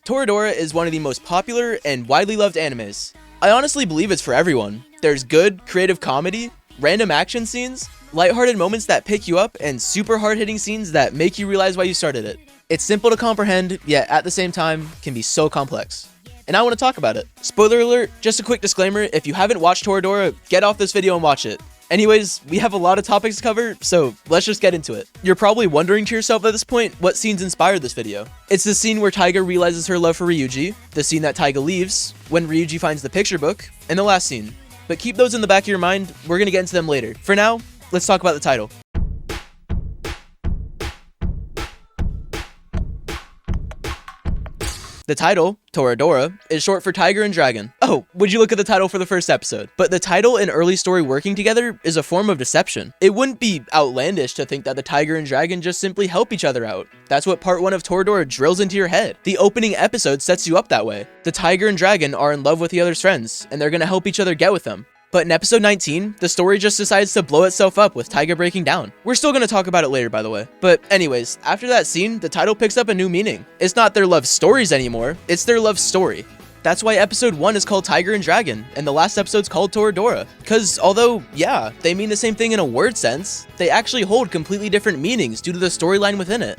Toradora is one of the most popular and widely loved animes. I honestly believe it's for everyone. There's good, creative comedy, random action scenes, lighthearted moments that pick you up, and super hard-hitting scenes that make you realize why you started it. It's simple to comprehend, yet at the same time, can be so complex. And I want to talk about it. Spoiler alert, just a quick disclaimer, if you haven't watched Toradora, get off this video and watch it. Anyways, we have a lot of topics to cover, so let's just get into it. You're probably wondering to yourself at this point, what scenes inspired this video? It's the scene where Taiga realizes her love for Ryuji, the scene that Taiga leaves, when Ryuji finds the picture book, and the last scene. But keep those in the back of your mind, we're gonna get into them later. For now, let's talk about the title. The title, Toradora, is short for Tiger and Dragon. Oh, would you look at the title for the first episode? But the title and early story working together is a form of deception. It wouldn't be outlandish to think that the Tiger and Dragon just simply help each other out. That's what part 1 of Toradora drills into your head. The opening episode sets you up that way. The Tiger and Dragon are in love with the other's friends, and they're gonna help each other get with them. But in episode 19, the story just decides to blow itself up with Taiga breaking down. We're still gonna talk about it later, by the way. But anyways, after that scene, the title picks up a new meaning. It's not their love stories anymore, it's their love story. That's why episode 1 is called Tiger and Dragon, and the last episode's called Toradora. Cause although, yeah, they mean the same thing in a word sense, they actually hold completely different meanings due to the storyline within it.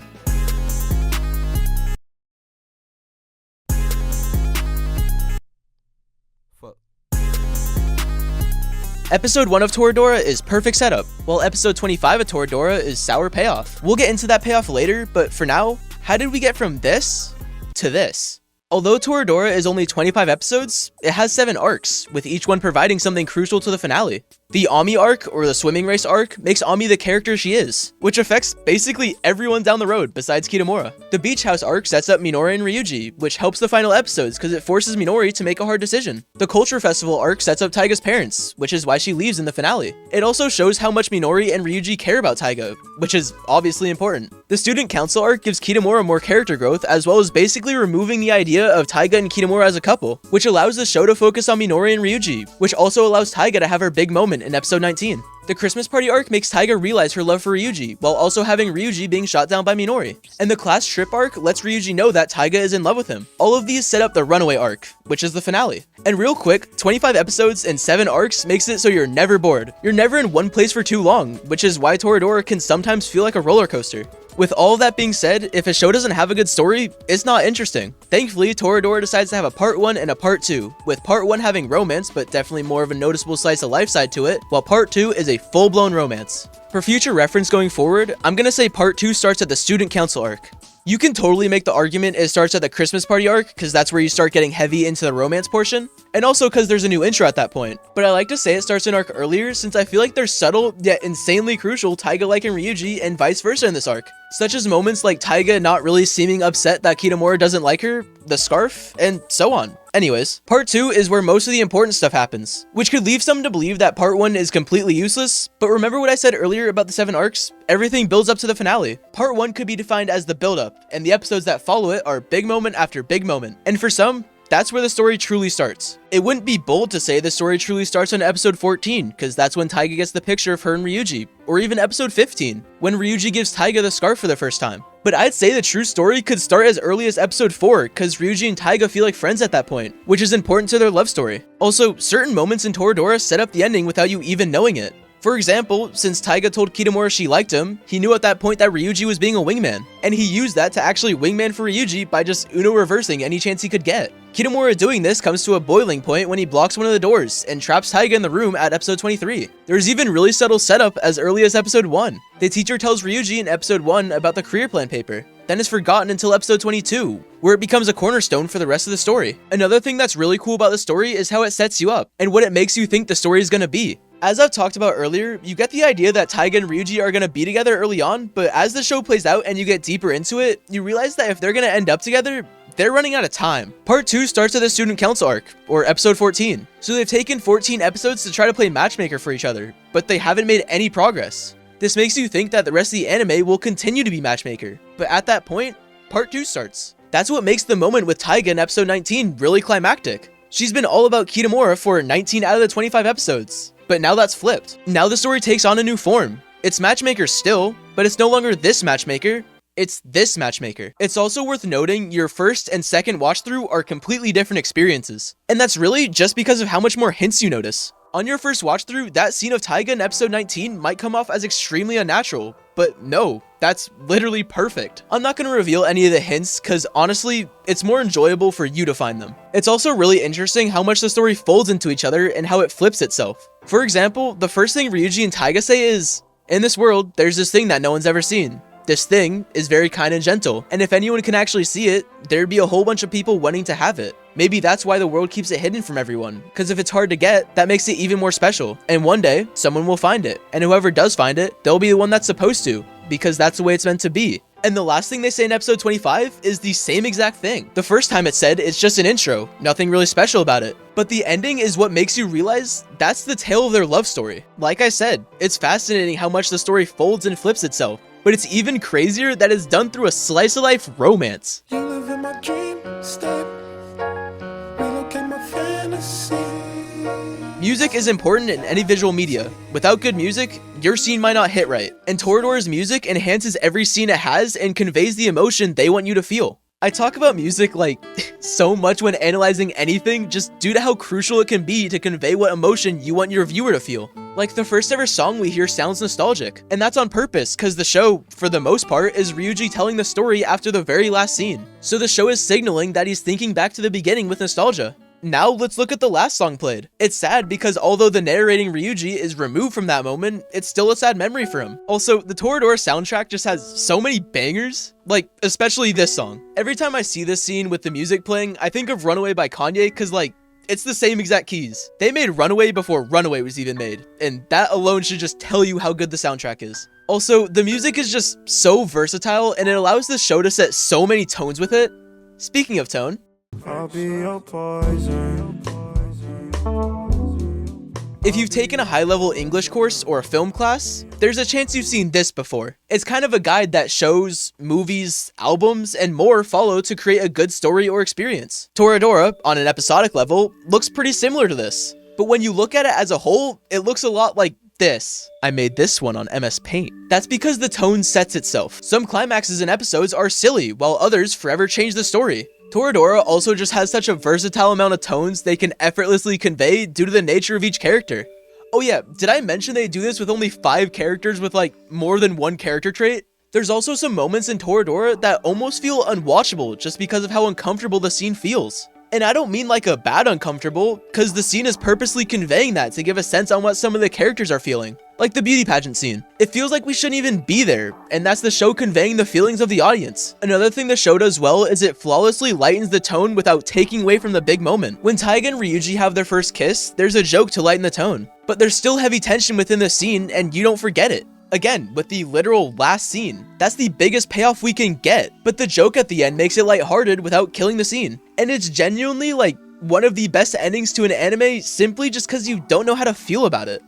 Episode 1 of Toradora is perfect setup, while episode 25 of Toradora is sour payoff. We'll get into that payoff later, but for now, how did we get from this to this? Although Toradora is only 25 episodes, it has 7 arcs, with each one providing something crucial to the finale. The Ami arc, or the swimming race arc, makes Ami the character she is, which affects basically everyone down the road besides Kitamura. The beach house arc sets up Minori and Ryuji, which helps the final episodes because it forces Minori to make a hard decision. The culture festival arc sets up Taiga's parents, which is why she leaves in the finale. It also shows how much Minori and Ryuji care about Taiga, which is obviously important. The student council arc gives Kitamura more character growth, as well as basically removing the idea of Taiga and Kitamura as a couple, which allows the show to focus on Minori and Ryuji, which also allows Taiga to have her big moment in episode 19. The Christmas party arc makes Taiga realize her love for Ryuji, while also having Ryuji being shot down by Minori. And the class trip arc lets Ryuji know that Taiga is in love with him. All of these set up the runaway arc, which is the finale. And real quick, 25 episodes and 7 arcs makes it so you're never bored. You're never in one place for too long, which is why Toradora can sometimes feel like a roller coaster. With all of that being said, if a show doesn't have a good story, it's not interesting. Thankfully, Toradora decides to have a part 1 and a part 2, with part 1 having romance, but definitely more of a noticeable slice of life side to it, while part 2 is a full-blown romance. For future reference going forward, I'm gonna say part 2 starts at the student council arc. You can totally make the argument it starts at the Christmas party arc, because that's where you start getting heavy into the romance portion, and also because there's a new intro at that point. But I like to say it starts an arc earlier, since I feel like there's subtle, yet insanely crucial Taiga liking Ryuji and vice versa in this arc. Such as moments like Taiga not really seeming upset that Kitamura doesn't like her, the scarf, and so on. Anyways, part 2 is where most of the important stuff happens, which could leave some to believe that part 1 is completely useless, but remember what I said earlier about the 7 arcs? Everything builds up to the finale. Part 1 could be defined as the build-up, and the episodes that follow it are big moment after big moment. And for some, that's where the story truly starts. It wouldn't be bold to say the story truly starts on episode 14, because that's when Taiga gets the picture of her and Ryuji, or even episode 15, when Ryuji gives Taiga the scarf for the first time. But I'd say the true story could start as early as episode 4, because Ryuji and Taiga feel like friends at that point, which is important to their love story. Also, certain moments in Toradora set up the ending without you even knowing it. For example, since Taiga told Kitamura she liked him, he knew at that point that Ryuji was being a wingman, and he used that to actually wingman for Ryuji by just Uno reversing any chance he could get. Kitamura doing this comes to a boiling point when he blocks one of the doors and traps Taiga in the room at episode 23. There's even really subtle setup as early as episode 1. The teacher tells Ryuji in episode 1 about the career plan paper, then is forgotten until episode 22, where it becomes a cornerstone for the rest of the story. Another thing that's really cool about the story is how it sets you up, and what it makes you think the story is gonna be. As I've talked about earlier, you get the idea that Taiga and Ryuji are gonna be together early on, but as the show plays out and you get deeper into it, you realize that if they're gonna end up together, they're running out of time. Part 2 starts at the student council arc, or episode 14. So they've taken 14 episodes to try to play matchmaker for each other, but they haven't made any progress. This makes you think that the rest of the anime will continue to be matchmaker, but at that point, part 2 starts. That's what makes the moment with Taiga in episode 19 really climactic. She's been all about Kitamura for 19 out of the 25 episodes. But now that's flipped. Now the story takes on a new form. It's matchmaker still, but it's no longer this matchmaker. It's this matchmaker. It's also worth noting your first and second watch through are completely different experiences. And that's really just because of how much more hints you notice. On your first watch through, that scene of Taiga in episode 19 might come off as extremely unnatural, but no, that's literally perfect. I'm not going to reveal any of the hints because honestly, it's more enjoyable for you to find them. It's also really interesting how much the story folds into each other and how it flips itself. For example, the first thing Ryuji and Taiga say is, "In this world, there's this thing that no one's ever seen. This thing is very kind and gentle, and if anyone can actually see it, there'd be a whole bunch of people wanting to have it. Maybe that's why the world keeps it hidden from everyone, because if it's hard to get, that makes it even more special. And one day, someone will find it, and whoever does find it, they'll be the one that's supposed to, because that's the way it's meant to be." And the last thing they say in episode 25 is the same exact thing. The first time it's said, it's just an intro, nothing really special about it. But the ending is what makes you realize that's the tale of their love story. Like I said, it's fascinating how much the story folds and flips itself. But it's even crazier that it's done through a slice-of-life romance. You live in my dream state. Relocate my fantasy. Music is important in any visual media. Without good music, your scene might not hit right. And Toradora's music enhances every scene it has and conveys the emotion they want you to feel. I talk about music like so much when analyzing anything just due to how crucial it can be to convey what emotion you want your viewer to feel. Like the first ever song we hear sounds nostalgic, and that's on purpose because the show, for the most part, is Ryuji telling the story after the very last scene. So the show is signaling that he's thinking back to the beginning with nostalgia. Now let's look at the last song played. It's sad because although the narrating Ryuji is removed from that moment, it's still a sad memory for him. Also, the Toradora soundtrack just has so many bangers, like especially this song. Every time I see this scene with the music playing, I think of Runaway by Kanye because it's the same exact keys. They made Runaway before Runaway was even made, and that alone should just tell you how good the soundtrack is. Also, the music is just so versatile and it allows the show to set so many tones with it. Speaking of tone, I'll be your poison. if you've taken a high-level English course or a film class, there's a chance you've seen this before. It's kind of a guide that shows, movies, albums, and more follow to create a good story or experience. Toradora, on an episodic level, looks pretty similar to this. But when you look at it as a whole, it looks a lot like this. I made this one on MS Paint. That's because the tone sets itself. Some climaxes in episodes are silly, while others forever change the story. Toradora also just has such a versatile amount of tones they can effortlessly convey due to the nature of each character. Oh yeah, did I mention they do this with only 5 characters with more than one character trait? There's also some moments in Toradora that almost feel unwatchable just because of how uncomfortable the scene feels. And I don't mean like a bad uncomfortable, cause the scene is purposely conveying that to give a sense on what some of the characters are feeling. Like the beauty pageant scene. It feels like we shouldn't even be there, and that's the show conveying the feelings of the audience. Another thing the show does well is it flawlessly lightens the tone without taking away from the big moment. When Taiga and Ryuji have their first kiss, there's a joke to lighten the tone. But there's still heavy tension within the scene, and you don't forget it. Again, with the literal last scene. That's the biggest payoff we can get, but the joke at the end makes it lighthearted without killing the scene. And it's genuinely one of the best endings to an anime simply just because you don't know how to feel about it.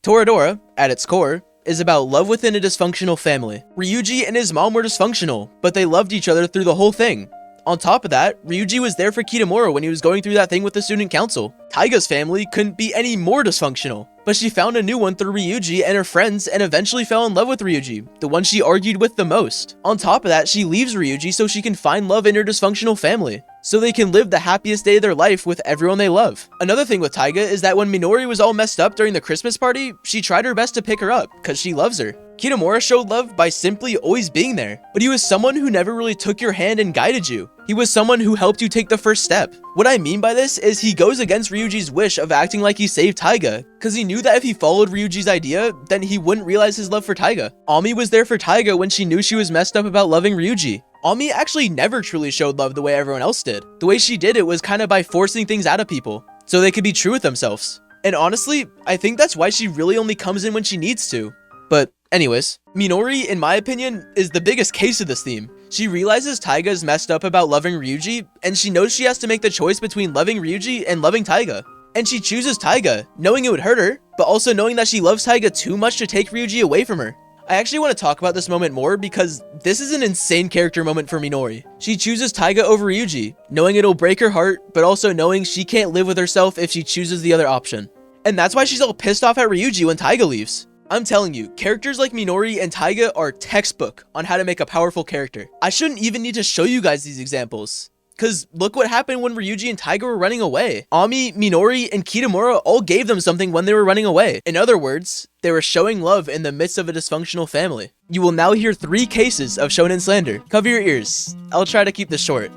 Toradora, at its core, is about love within a dysfunctional family. Ryuji and his mom were dysfunctional, but they loved each other through the whole thing. On top of that, Ryuji was there for Kitamura when he was going through that thing with the student council. Taiga's family couldn't be any more dysfunctional, but she found a new one through Ryuji and her friends and eventually fell in love with Ryuji, the one she argued with the most. On top of that, she leaves Ryuji so she can find love in her dysfunctional family, so they can live the happiest day of their life with everyone they love. Another thing with Taiga is that when Minori was all messed up during the Christmas party, she tried her best to pick her up, cause she loves her. Kitamura showed love by simply always being there, but he was someone who never really took your hand and guided you. He was someone who helped you take the first step. What I mean by this is he goes against Ryuji's wish of acting like he saved Taiga, cause he knew that if he followed Ryuji's idea, then he wouldn't realize his love for Taiga. Ami was there for Taiga when she knew she was messed up about loving Ryuji. Ami actually never truly showed love the way everyone else did. The way she did it was kind of by forcing things out of people, so they could be true with themselves. And honestly, I think that's why she really only comes in when she needs to. But anyways, Minori, in my opinion, is the biggest case of this theme. She realizes Taiga is messed up about loving Ryuji, and she knows she has to make the choice between loving Ryuji and loving Taiga. And she chooses Taiga, knowing it would hurt her, but also knowing that she loves Taiga too much to take Ryuji away from her. I actually want to talk about this moment more because this is an insane character moment for Minori. She chooses Taiga over Ryuji, knowing it'll break her heart, but also knowing she can't live with herself if she chooses the other option. And that's why she's all pissed off at Ryuji when Taiga leaves. I'm telling you, characters like Minori and Taiga are textbook on how to make a powerful character. I shouldn't even need to show you guys these examples. Cause look what happened when Ryuji and Taiga were running away. Ami, Minori, and Kitamura all gave them something when they were running away. In other words, they were showing love in the midst of a dysfunctional family. You will now hear 3 cases of shonen slander. Cover your ears. I'll try to keep this short.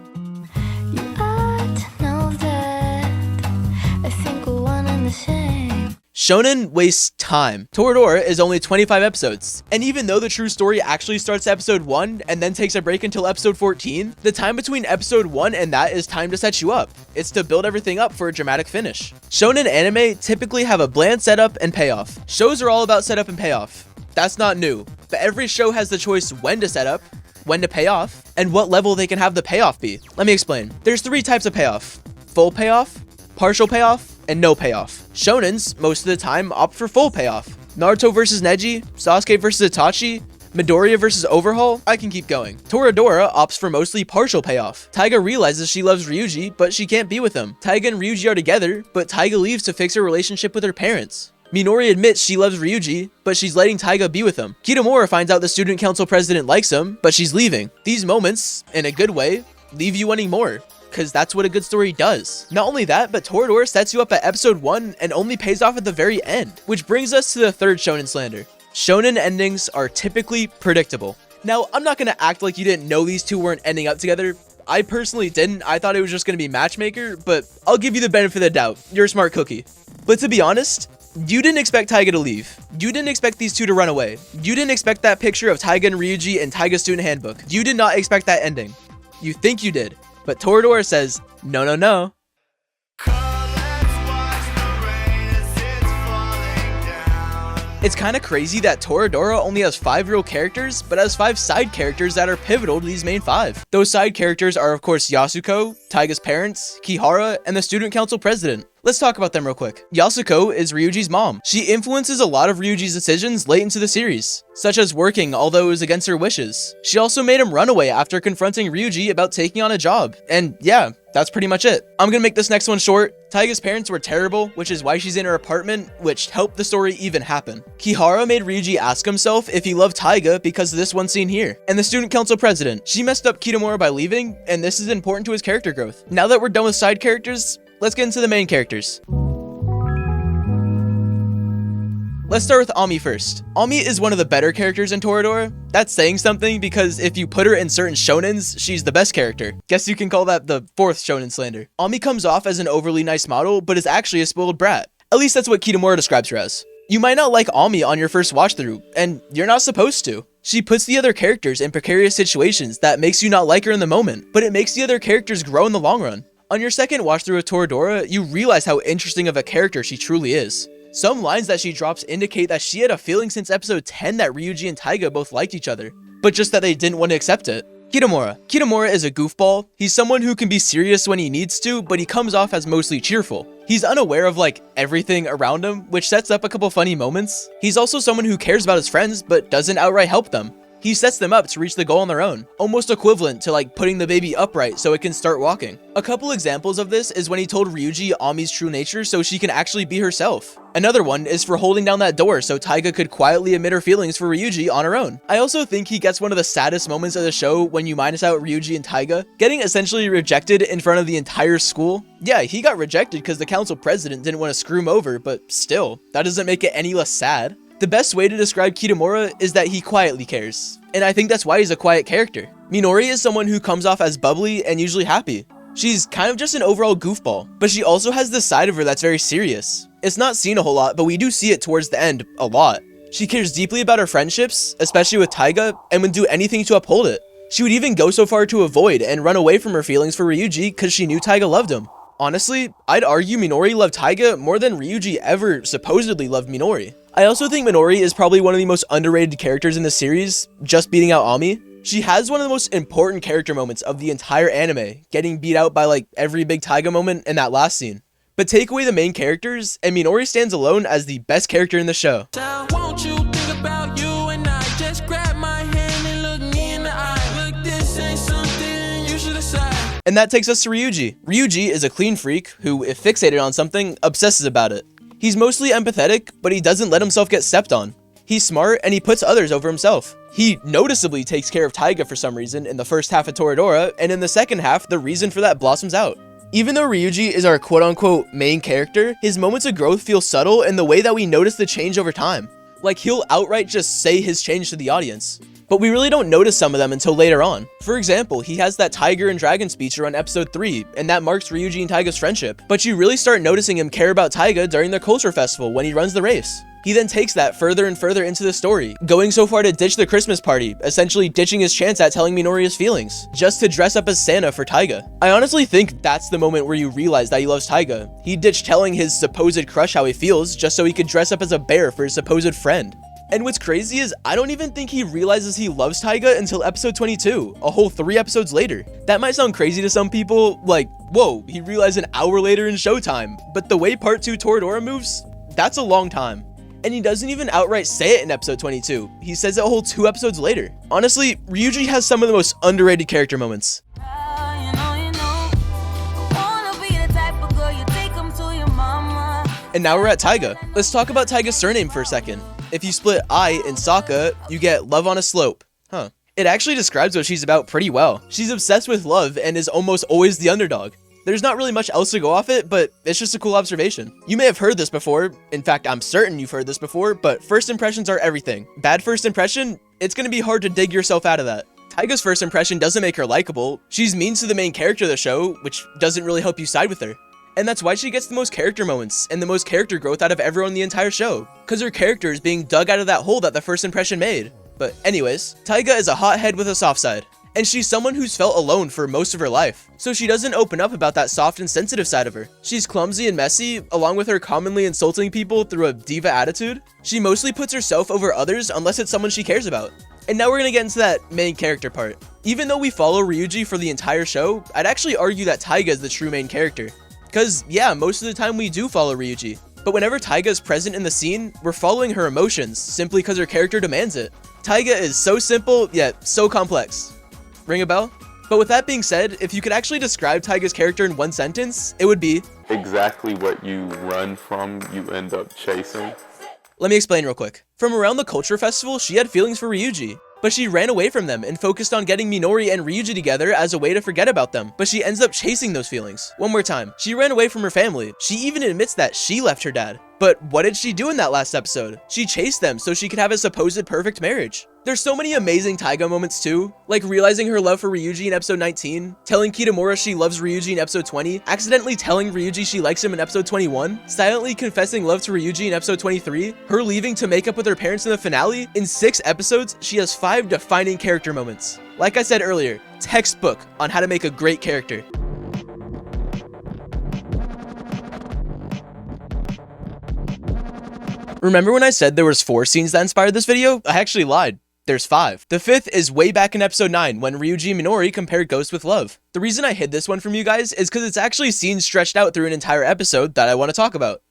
You ought to know that I think we're one and the same. Shonen wastes time. Toradora is only 25 episodes, and even though the true story actually starts at episode 1 and then takes a break until episode 14, the time between episode 1 and that is time to set you up. It's to build everything up for a dramatic finish. Shonen anime typically have a bland setup and payoff. Shows are all about setup and payoff. That's not new, but every show has the choice when to set up, when to pay off, and what level they can have the payoff be. Let me explain. There's 3 types of payoff: full payoff, partial payoff, and no payoff. Shonens, most of the time, opt for full payoff. Naruto vs Neji, Sasuke vs Itachi, Midoriya vs Overhaul, I can keep going. Toradora opts for mostly partial payoff. Taiga realizes she loves Ryuji, but she can't be with him. Taiga and Ryuji are together, but Taiga leaves to fix her relationship with her parents. Minori admits she loves Ryuji, but she's letting Taiga be with him. Kitamura finds out the student council president likes him, but she's leaving. These moments, in a good way, leave you wanting more, because that's what a good story does. Not only that, but Toradora sets you up at episode 1 and only pays off at the very end. Which brings us to the 3rd shonen slander. Shonen endings are typically predictable. Now, I'm not gonna act like you didn't know these two weren't ending up together. I personally didn't. I thought it was just gonna be Matchmaker, but I'll give you the benefit of the doubt. You're a smart cookie. But to be honest, you didn't expect Taiga to leave. You didn't expect these two to run away. You didn't expect that picture of Taiga and Ryuji in Taiga's student handbook. You did not expect that ending. You think you did. But Toradora says, no, no, no. It's kind of crazy that Toradora only has 5 real characters, but has 5 side characters that are pivotal to these main 5. Those side characters are of course Yasuko, Taiga's parents, Kihara, and the student council president. Let's talk about them real quick. Yasuko is Ryuji's mom. She influences a lot of Ryuji's decisions late into the series, such as working although it was against her wishes. She also made him run away after confronting Ryuji about taking on a job. And yeah, that's pretty much it. I'm gonna make this next one short. Taiga's parents were terrible, which is why she's in her apartment, which helped the story even happen. Kihara made Ryuji ask himself if he loved Taiga because of this one scene here. And the student council president, she messed up Kitamura by leaving, and this is important to his character growth. Now that we're done with side characters, let's get into the main characters. Let's start with Ami first. Ami is one of the better characters in Toradora. That's saying something because if you put her in certain shonens, she's the best character. Guess you can call that the 4th shonen slander. Ami comes off as an overly nice model, but is actually a spoiled brat. At least that's what Kitamura describes her as. You might not like Ami on your first watch through, and you're not supposed to. She puts the other characters in precarious situations that makes you not like her in the moment, but it makes the other characters grow in the long run. On your second watch through of Toradora, you realize how interesting of a character she truly is. Some lines that she drops indicate that she had a feeling since episode 10 that Ryuji and Taiga both liked each other, but just that they didn't want to accept it. Kitamura. Kitamura is a goofball. He's someone who can be serious when he needs to, but he comes off as mostly cheerful. He's unaware of everything around him, which sets up a couple funny moments. He's also someone who cares about his friends, but doesn't outright help them. He sets them up to reach the goal on their own, almost equivalent to putting the baby upright so it can start walking. A couple examples of this is when he told Ryuji Ami's true nature so she can actually be herself. Another one is for holding down that door so Taiga could quietly admit her feelings for Ryuji on her own. I also think he gets one of the saddest moments of the show when you minus out Ryuji and Taiga, getting essentially rejected in front of the entire school. Yeah, he got rejected because the council president didn't want to screw him over, but still, that doesn't make it any less sad. The best way to describe Kitamura is that he quietly cares, and I think that's why he's a quiet character. Minori is someone who comes off as bubbly and usually happy. She's kind of just an overall goofball, but she also has this side of her that's very serious. It's not seen a whole lot, but we do see it towards the end a lot. She cares deeply about her friendships, especially with Taiga, and would do anything to uphold it. She would even go so far to avoid and run away from her feelings for Ryuji because she knew Taiga loved him. Honestly, I'd argue Minori loved Taiga more than Ryuji ever supposedly loved Minori. I also think Minori is probably one of the most underrated characters in the series, just beating out Ami. She has one of the most important character moments of the entire anime, getting beat out by every big Taiga moment in that last scene. But take away the main characters, and Minori stands alone as the best character in the show. Won't you think about you and I? Just grab my hand and look me in the eye. Look, this ain't something you should decide. And that takes us to Ryuji. Ryuji is a clean freak who, if fixated on something, obsesses about it. He's mostly empathetic, but he doesn't let himself get stepped on. He's smart and he puts others over himself. He noticeably takes care of Taiga for some reason in the first half of Toradora, and in the second half, the reason for that blossoms out. Even though Ryuji is our quote-unquote main character, his moments of growth feel subtle in the way that we notice the change over time. Like, he'll outright just say his change to the audience. But we really don't notice some of them until later on. For example, he has that tiger and dragon speech around episode 3, and that marks Ryuji and Taiga's friendship. But you really start noticing him care about Taiga during their culture festival when he runs the race. He then takes that further and further into the story, going so far to ditch the Christmas party, essentially ditching his chance at telling Minori his feelings, just to dress up as Santa for Taiga. I honestly think that's the moment where you realize that he loves Taiga. He ditched telling his supposed crush how he feels just so he could dress up as a bear for his supposed friend. And what's crazy is, I don't even think he realizes he loves Taiga until episode 22, a whole 3 episodes later. That might sound crazy to some people, like, whoa, he realized an hour later in Showtime, but the way part 2 Toradora moves, that's a long time. And he doesn't even outright say it in episode 22, he says it a whole 2 episodes later. Honestly, Ryuji has some of the most underrated character moments. And now we're at Taiga. Let's talk about Taiga's surname for a second. If you split I in Sokka, you get love on a slope. Huh. It actually describes what she's about pretty well. She's obsessed with love and is almost always the underdog. There's not really much else to go off it, but it's just a cool observation. You may have heard this before. In fact, I'm certain you've heard this before, but first impressions are everything. Bad first impression, it's gonna be hard to dig yourself out of that. Taiga's first impression doesn't make her likable. She's mean to the main character of the show, which doesn't really help you side with her. And that's why she gets the most character moments and the most character growth out of everyone in the entire show, cause her character is being dug out of that hole that the first impression made. But anyways, Taiga is a hothead with a soft side. And she's someone who's felt alone for most of her life, so she doesn't open up about that soft and sensitive side of her. She's clumsy and messy, along with her commonly insulting people through a diva attitude. She mostly puts herself over others unless it's someone she cares about. And now we're gonna get into that main character part. Even though we follow Ryuji for the entire show, I'd actually argue that Taiga is the true main character. Cause yeah, most of the time we do follow Ryuji, but whenever Taiga is present in the scene, we're following her emotions simply cause her character demands it. Taiga is so simple, yet so complex. Ring a bell? But with that being said, if you could actually describe Taiga's character in one sentence, it would be exactly what you run from, you end up chasing. Let me explain real quick. From around the culture festival, she had feelings for Ryuji, but she ran away from them and focused on getting Minori and Ryuji together as a way to forget about them, but she ends up chasing those feelings. One more time, she ran away from her family. She even admits that she left her dad. But what did she do in that last episode? She chased them so she could have a supposed perfect marriage. There's so many amazing Taiga moments too, like realizing her love for Ryuji in episode 19, telling Kitamura she loves Ryuji in episode 20, accidentally telling Ryuji she likes him in episode 21, silently confessing love to Ryuji in episode 23, her leaving to make up with her parents in the finale. In 6 episodes, she has 5 defining character moments. Like I said earlier, textbook on how to make a great character. Remember when I said there was 4 scenes that inspired this video? I actually lied. There's 5. The 5th is way back in episode 9 when Ryuji and Minori compared Ghost with Love. The reason I hid this one from you guys is because it's actually scenes stretched out through an entire episode that I want to talk about.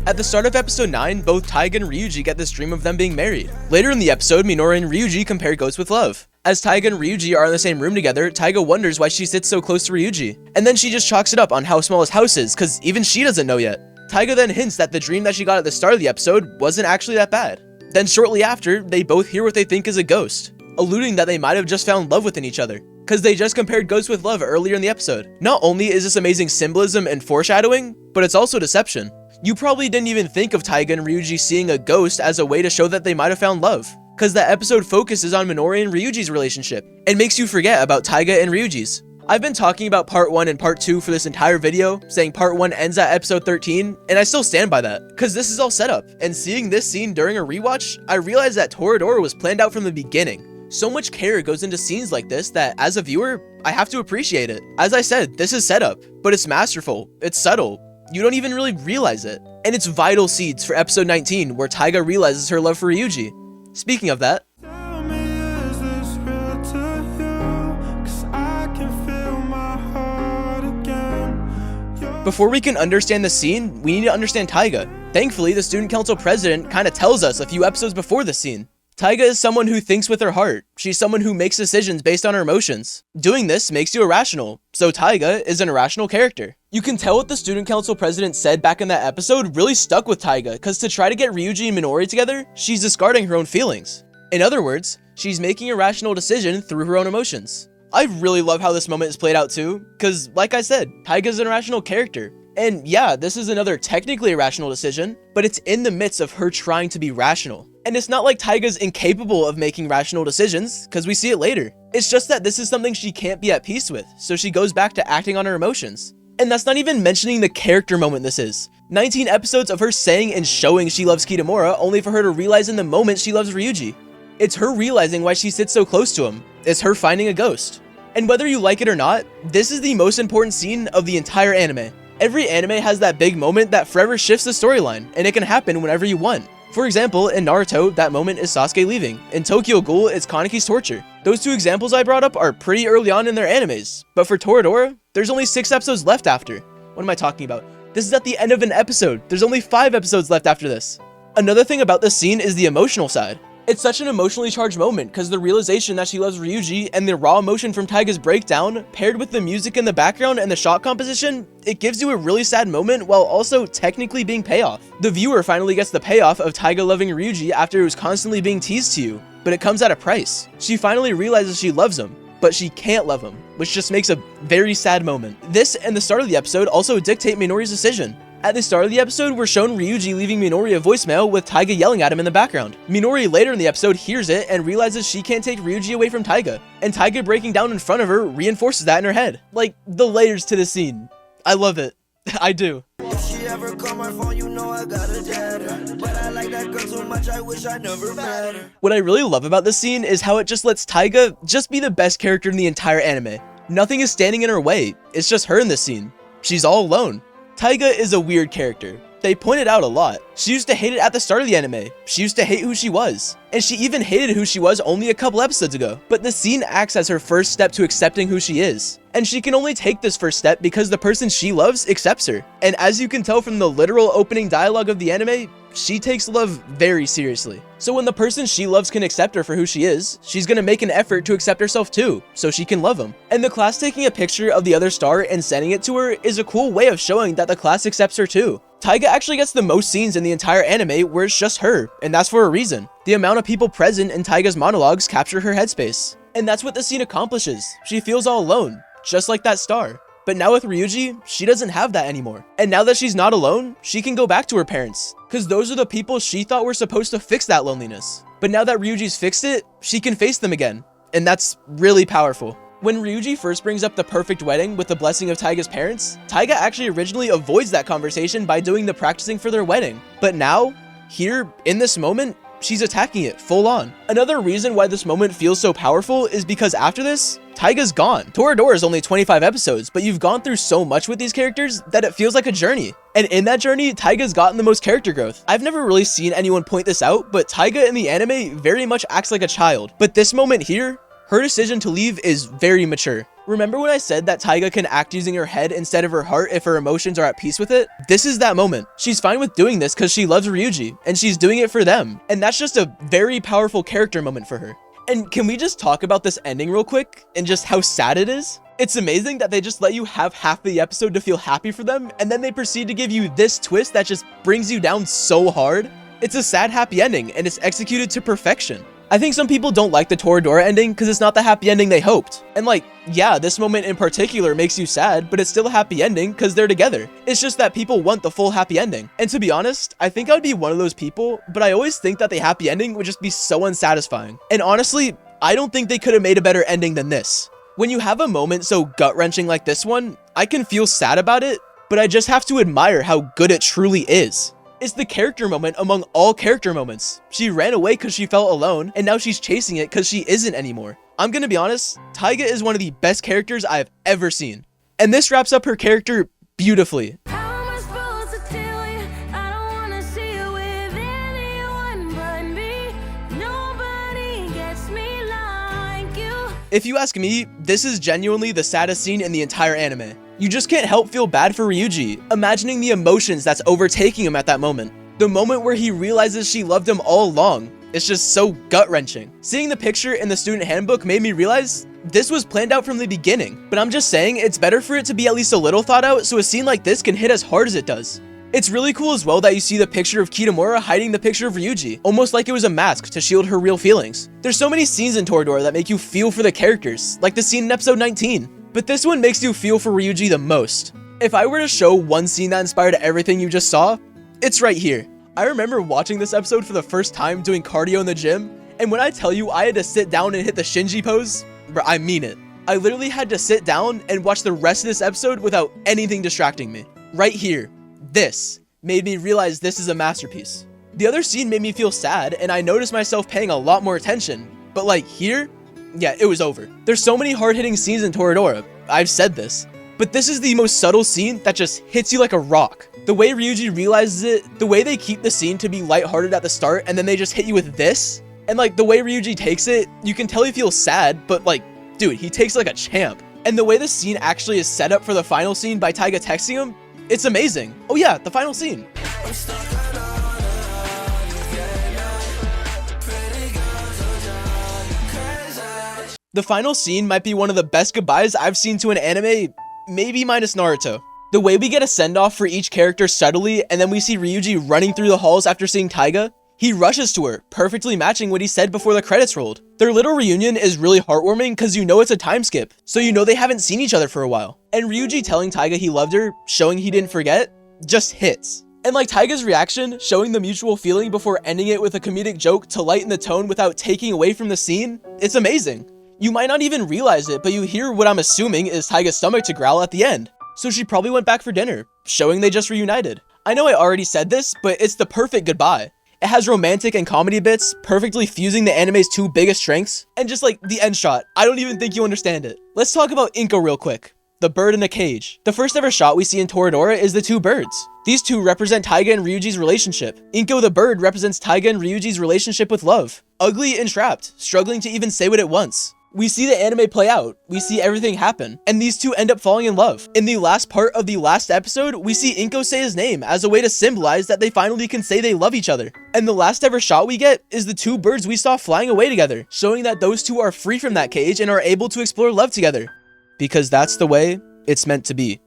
At the start of episode 9, both Taiga and Ryuji get this dream of them being married. Later in the episode, Minori and Ryuji compare Ghost with Love. As Taiga and Ryuji are in the same room together, Taiga wonders why she sits so close to Ryuji. And then she just chalks it up on how small his house is, cause even she doesn't know yet. Taiga then hints that the dream that she got at the start of the episode wasn't actually that bad. Then shortly after, they both hear what they think is a ghost, alluding that they might have just found love within each other, cause they just compared Ghost with Love earlier in the episode. Not only is this amazing symbolism and foreshadowing, but it's also deception. You probably didn't even think of Taiga and Ryuji seeing a ghost as a way to show that they might have found love, cause that episode focuses on Minori and Ryuji's relationship, and makes you forget about Taiga and Ryuji's. I've been talking about part 1 and part 2 for this entire video, saying part 1 ends at episode 13, and I still stand by that, cause this is all set up, and seeing this scene during a rewatch, I realized that Toradora was planned out from the beginning. So much care goes into scenes like this that, as a viewer, I have to appreciate it. As I said, this is set up, but it's masterful, it's subtle, you don't even really realize it. And it's vital seeds for episode 19, where Taiga realizes her love for Ryuji. Speaking of that, before we can understand the scene, we need to understand Taiga. Thankfully, the student council president kinda tells us a few episodes before the scene. Taiga is someone who thinks with her heart. She's someone who makes decisions based on her emotions. Doing this makes you irrational, so Taiga is an irrational character. You can tell what the student council president said back in that episode really stuck with Taiga, because to try to get Ryuji and Minori together, she's discarding her own feelings. In other words, she's making a rational decision through her own emotions. I really love how this moment is played out too, because like I said, Taiga's an irrational character. And yeah, this is another technically irrational decision, but it's in the midst of her trying to be rational. And it's not like Taiga's incapable of making rational decisions, because we see it later. It's just that this is something she can't be at peace with, so she goes back to acting on her emotions. And that's not even mentioning the character moment this is. 19 episodes of her saying and showing she loves Kitamura, only for her to realize in the moment she loves Ryuji. It's her realizing why she sits so close to him. It's her finding a ghost. And whether you like it or not, this is the most important scene of the entire anime. Every anime has that big moment that forever shifts the storyline, and it can happen whenever you want. For example, in Naruto, that moment is Sasuke leaving. In Tokyo Ghoul, it's Kaneki's torture. Those two examples I brought up are pretty early on in their animes, but for Toradora, there's only 6 episodes left after. What am I talking about? This is at the end of an episode. There's only 5 episodes left after this. Another thing about this scene is the emotional side. It's such an emotionally charged moment because the realization that she loves Ryuji and the raw emotion from Taiga's breakdown, paired with the music in the background and the shot composition, it gives you a really sad moment while also technically being payoff. The viewer finally gets the payoff of Taiga loving Ryuji after it was constantly being teased to you, but it comes at a price. She finally realizes she loves him, but she can't love him, which just makes a very sad moment. This and the start of the episode also dictate Minori's decision. At the start of the episode, we're shown Ryuji leaving Minori a voicemail with Taiga yelling at him in the background. Minori later in the episode hears it and realizes she can't take Ryuji away from Taiga, and Taiga breaking down in front of her reinforces that in her head. Like, the layers to this scene. I love it. I do. If she ever call my phone, you know I gotta dead her. But I like that girl so much, I wish I never met her. What I really love about this scene is how it just lets Taiga just be the best character in the entire anime. Nothing is standing in her way. It's just her in this scene. She's all alone. Taiga is a weird character. They point it out a lot. She used to hate it at the start of the anime. She used to hate who she was. And she even hated who she was only a couple episodes ago. But the scene acts as her first step to accepting who she is. And she can only take this first step because the person she loves accepts her. And as you can tell from the literal opening dialogue of the anime, she takes love very seriously. So when the person she loves can accept her for who she is, she's gonna make an effort to accept herself too, so she can love him. And the class taking a picture of the other star and sending it to her is a cool way of showing that the class accepts her too. Taiga actually gets the most scenes in the entire anime where it's just her, and that's for a reason. The amount of people present in Taiga's monologues capture her headspace. And that's what the scene accomplishes. She feels all alone, just like that star. But now with Ryuji, she doesn't have that anymore. And now that she's not alone, she can go back to her parents, because those are the people she thought were supposed to fix that loneliness. But now that Ryuji's fixed it, she can face them again. And that's really powerful. When Ryuji first brings up the perfect wedding with the blessing of Taiga's parents, Taiga actually originally avoids that conversation by doing the practicing for their wedding. But now, here, in this moment, she's attacking it full on. Another reason why this moment feels so powerful is because after this, Taiga's gone. Toradora is only 25 episodes, but you've gone through so much with these characters that it feels like a journey. And in that journey, Taiga's gotten the most character growth. I've never really seen anyone point this out, but Taiga in the anime very much acts like a child. But this moment here, her decision to leave is very mature. Remember when I said that Taiga can act using her head instead of her heart if her emotions are at peace with it? This is that moment. She's fine with doing this because she loves Ryuji, and she's doing it for them. And that's just a very powerful character moment for her. And can we just talk about this ending real quick and just how sad it is? It's amazing that they just let you have half the episode to feel happy for them, and then they proceed to give you this twist that just brings you down so hard. It's a sad happy ending, and it's executed to perfection. I think some people don't like the Toradora ending because it's not the happy ending they hoped. And like, yeah, this moment in particular makes you sad, but it's still a happy ending because they're together. It's just that people want the full happy ending. And to be honest, I think I would be one of those people, but I always think that the happy ending would just be so unsatisfying. And honestly, I don't think they could have made a better ending than this. When you have a moment so gut-wrenching like this one, I can feel sad about it, but I just have to admire how good it truly is. It's the character moment among all character moments. She ran away because she felt alone, and now she's chasing it because she isn't anymore. I'm gonna be honest, Taiga is one of the best characters I've ever seen. And this wraps up her character beautifully. How am I supposed to tell you? I don't wanna see you with anyone but me. Nobody gets me like you. If you ask me, this is genuinely the saddest scene in the entire anime. You just can't help feel bad for Ryuji, imagining the emotions that's overtaking him at that moment. The moment where he realizes she loved him all along. It's just so gut-wrenching. Seeing the picture in the student handbook made me realize this was planned out from the beginning, but I'm just saying it's better for it to be at least a little thought out so a scene like this can hit as hard as it does. It's really cool as well that you see the picture of Kitamura hiding the picture of Ryuji, almost like it was a mask to shield her real feelings. There's so many scenes in Toradora that make you feel for the characters, like the scene in episode 19, but this one makes you feel for Ryuji the most. If I were to show one scene that inspired everything you just saw, it's right here. I remember watching this episode for the first time doing cardio in the gym, and when I tell you I had to sit down and hit the Shinji pose, bro, I mean it. I literally had to sit down and watch the rest of this episode without anything distracting me. Right here. This made me realize this is a masterpiece. The other scene made me feel sad, and I noticed myself paying a lot more attention. But like here, yeah, it was over. There's so many hard-hitting scenes in Toradora. I've said this. But this is the most subtle scene that just hits you like a rock. The way Ryuji realizes it, the way they keep the scene to be lighthearted at the start, and then they just hit you with this. And like the way Ryuji takes it, you can tell he feels sad, but like, dude, he takes it like a champ. And the way the scene actually is set up for the final scene by Taiga texting him, it's amazing. Oh yeah, the final scene. The final scene might be one of the best goodbyes I've seen to an anime, maybe minus Naruto. The way we get a send-off for each character subtly, and then we see Ryuji running through the halls after seeing Taiga. He rushes to her, perfectly matching what he said before the credits rolled. Their little reunion is really heartwarming because you know it's a time skip, so you know they haven't seen each other for a while. And Ryuji telling Taiga he loved her, showing he didn't forget, just hits. And like Taiga's reaction, showing the mutual feeling before ending it with a comedic joke to lighten the tone without taking away from the scene, it's amazing. You might not even realize it, but you hear what I'm assuming is Taiga's stomach to growl at the end. So she probably went back for dinner, showing they just reunited. I know I already said this, but it's the perfect goodbye. It has romantic and comedy bits, perfectly fusing the anime's two biggest strengths, and just like the end shot, I don't even think you understand it. Let's talk about Inko real quick. The bird in a cage. The first ever shot we see in Toradora is the two birds. These two represent Taiga and Ryuji's relationship. Inko the bird represents Taiga and Ryuji's relationship with love. Ugly and trapped, struggling to even say what it wants. We see the anime play out, we see everything happen, and these two end up falling in love. In the last part of the last episode, we see Inko say his name as a way to symbolize that they finally can say they love each other. And the last ever shot we get is the two birds we saw flying away together, showing that those two are free from that cage and are able to explore love together. Because that's the way it's meant to be.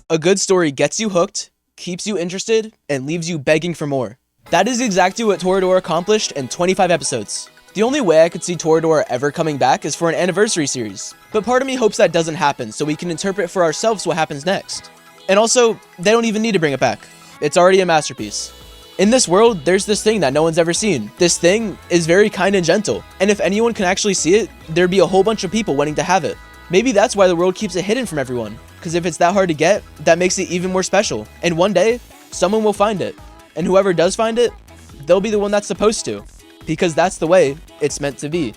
A good story gets you hooked, keeps you interested, and leaves you begging for more. That is exactly what Toradora accomplished in 25 episodes. The only way I could see Toradora ever coming back is for an anniversary series, but part of me hopes that doesn't happen so we can interpret for ourselves what happens next. And also, they don't even need to bring it back. It's already a masterpiece. In this world, there's this thing that no one's ever seen. This thing is very kind and gentle, and if anyone can actually see it, there'd be a whole bunch of people wanting to have it. Maybe that's why the world keeps it hidden from everyone, because if it's that hard to get, that makes it even more special. And one day, someone will find it. And whoever does find it, they'll be the one that's supposed to, because that's the way it's meant to be.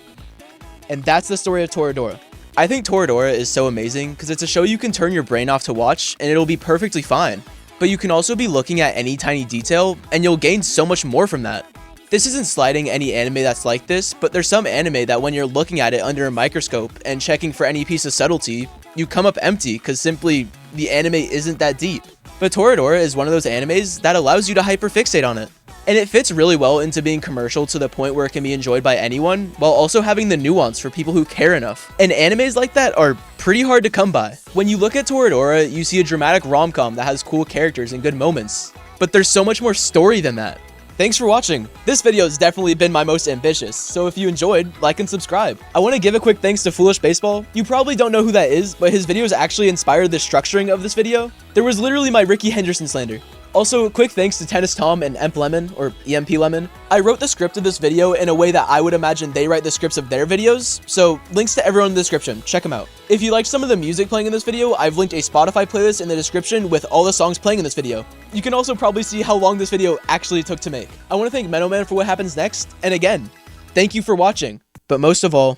And that's the story of Toradora. I think Toradora is so amazing because it's a show you can turn your brain off to watch and it'll be perfectly fine. But you can also be looking at any tiny detail and you'll gain so much more from that. This isn't slighting any anime that's like this, but there's some anime that when you're looking at it under a microscope and checking for any piece of subtlety, you come up empty because simply the anime isn't that deep. But Toradora is one of those animes that allows you to hyperfixate on it. And it fits really well into being commercial to the point where it can be enjoyed by anyone, while also having the nuance for people who care enough. And animes like that are pretty hard to come by. When you look at Toradora, you see a dramatic rom-com that has cool characters and good moments. But there's so much more story than that. Thanks for watching. This video has definitely been my most ambitious, so if you enjoyed, like and subscribe. I want to give a quick thanks to Foolish Baseball. You probably don't know who that is, but his videos actually inspired the structuring of this video. There was literally my Ricky Henderson slander. Also, quick thanks to Tennis Tom and Emp Lemon, or EMP Lemon. I wrote the script of this video in a way that I would imagine they write the scripts of their videos, so links to everyone in the description, check them out. If you liked some of the music playing in this video, I've linked a Spotify playlist in the description with all the songs playing in this video. You can also probably see how long this video actually took to make. I want to thank Menoman for what happens next, and again, thank you for watching. But most of all,